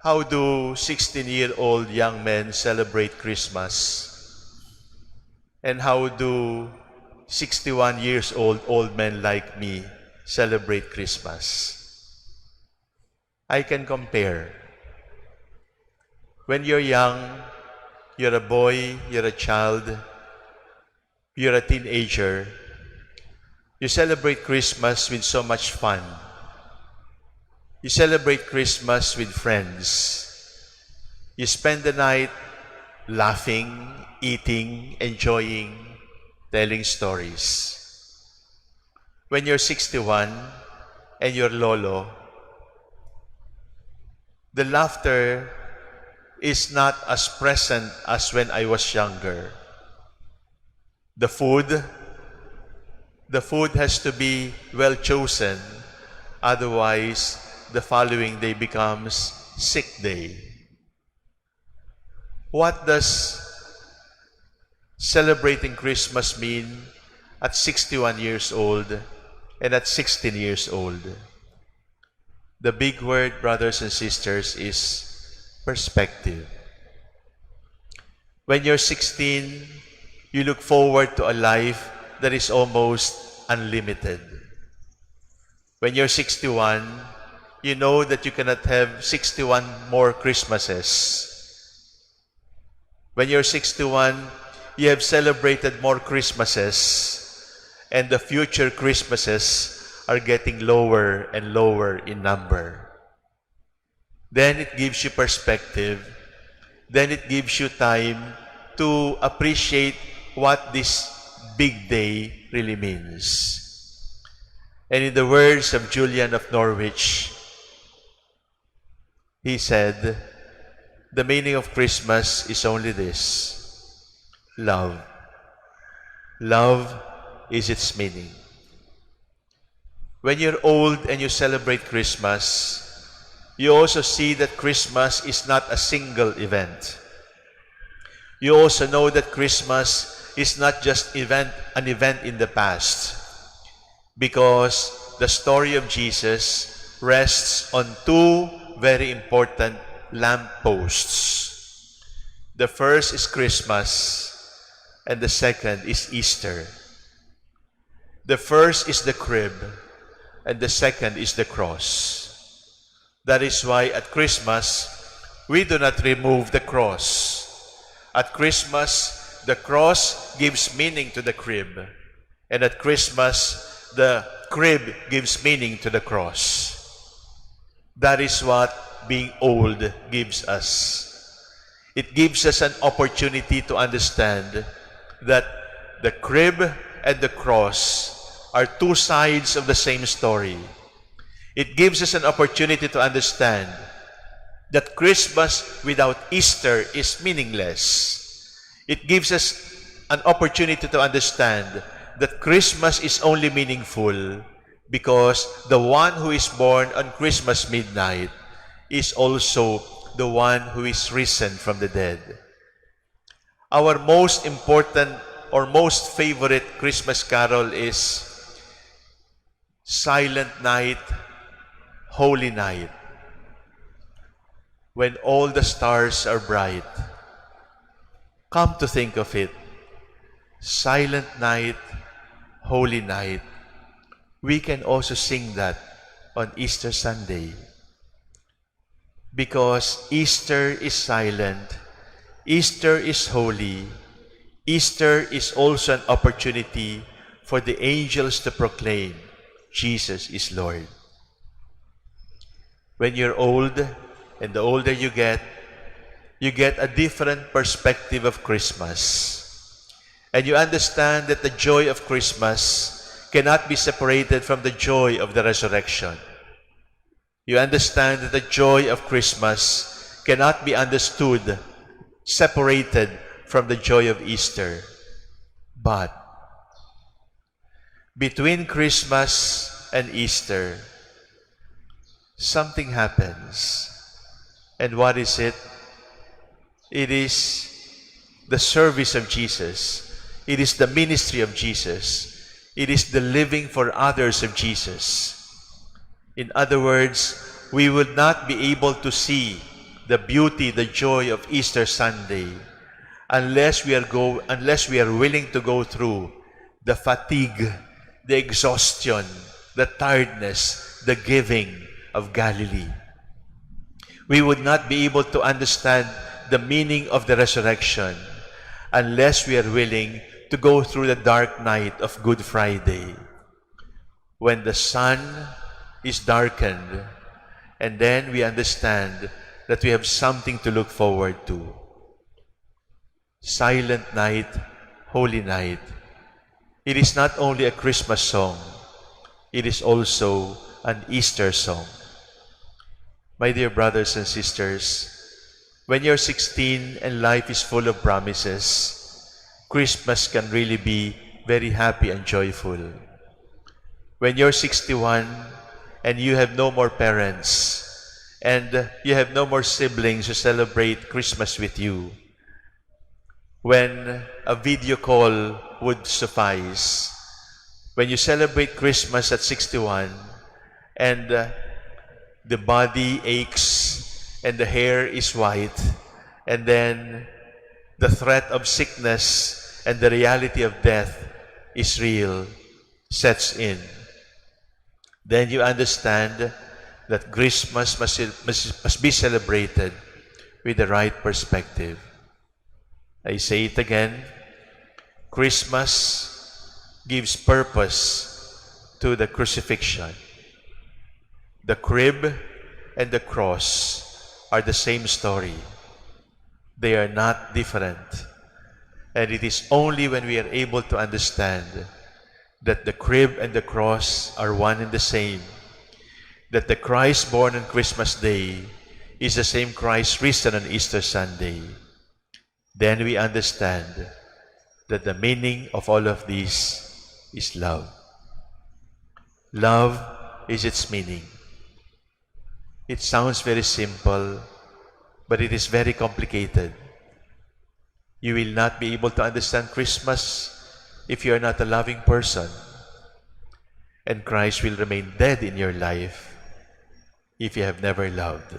How do 16-year-old young men celebrate Christmas? And how do 61 years old men like me celebrate Christmas? I can compare. When you're young, you're a boy, you're a child, you're a teenager, you celebrate Christmas with so much fun. You celebrate Christmas with friends. You spend the night laughing, eating, enjoying, telling stories. When you're 61 and you're lolo, the laughter is not as present as when I was younger. The food has to be well chosen, otherwise the following day becomes sick day. What does celebrating Christmas mean at 61 years old and at 16 years old? The big word, brothers and sisters, is perspective. When you're 16, you look forward to a life that is almost unlimited. When you're 61, you know that you cannot have 61 more Christmases. When you're 61, you have celebrated more Christmases, and the future Christmases are getting lower and lower in number. Then it gives you perspective. Then it gives you time to appreciate what this big day really means. And in the words of Julian of Norwich, he said, the meaning of Christmas is only this: love. Love is its meaning. When you're old and you celebrate Christmas, you also see that Christmas is not a single event. You also know that Christmas is not just an event in the past, because the story of Jesus rests on two very important lampposts. The first is Christmas, and the second is Easter. The first is the crib, and the second is the cross. That is why at Christmas, we do not remove the cross. At Christmas, the cross gives meaning to the crib, and at Christmas, the crib gives meaning to the cross. That is what being old gives us. It gives us an opportunity to understand that the crib and the cross are two sides of the same story. It gives us an opportunity to understand that Christmas without Easter is meaningless. It gives us an opportunity to understand that Christmas is only meaningful because the one who is born on Christmas midnight is also the one who is risen from the dead. Our most important or most favorite Christmas carol is Silent Night, Holy Night, when all the stars are bright. Come to think of it, Silent Night, Holy Night, we can also sing that on Easter Sunday. Because Easter is silent, Easter is holy, Easter is also an opportunity for the angels to proclaim Jesus is Lord. When you're old, and the older you get a different perspective of Christmas. And you understand that the joy of Christmas cannot be separated from the joy of the resurrection. You understand that the joy of Christmas cannot be understood, separated from the joy of Easter. But between Christmas and Easter, something happens. And what is it? It is the service of Jesus. It is the ministry of Jesus. It is the living for others of Jesus. In other words, we will not be able to see the beauty, the joy of Easter Sunday unless we are willing to go through the fatigue, the exhaustion, the tiredness, the giving of Galilee. We would not be able to understand the meaning of the resurrection unless we are willing to go through the dark night of Good Friday, when the sun is darkened, and then we understand that we have something to look forward to. Silent Night, Holy Night. It is not only a Christmas song, it is also an Easter song. My dear brothers and sisters, when you're 16 and life is full of promises, Christmas can really be very happy and joyful. When you're 61 and you have no more parents and you have no more siblings who celebrate Christmas with you, when a video call would suffice, when you celebrate Christmas at 61 and the body aches and the hair is white, and then the threat of sickness and the reality of death is real, sets in, then you understand that Christmas must be celebrated with the right perspective. I say it again, Christmas gives purpose to the crucifixion. The crib and the cross are the same story. They are not different. And it is only when we are able to understand that the crib and the cross are one and the same, that the Christ born on Christmas Day is the same Christ risen on Easter Sunday, then we understand that the meaning of all of this is love. Love is its meaning. It sounds very simple, but it is very complicated. You will not be able to understand Christmas if you are not a loving person. And Christ will remain dead in your life if you have never loved.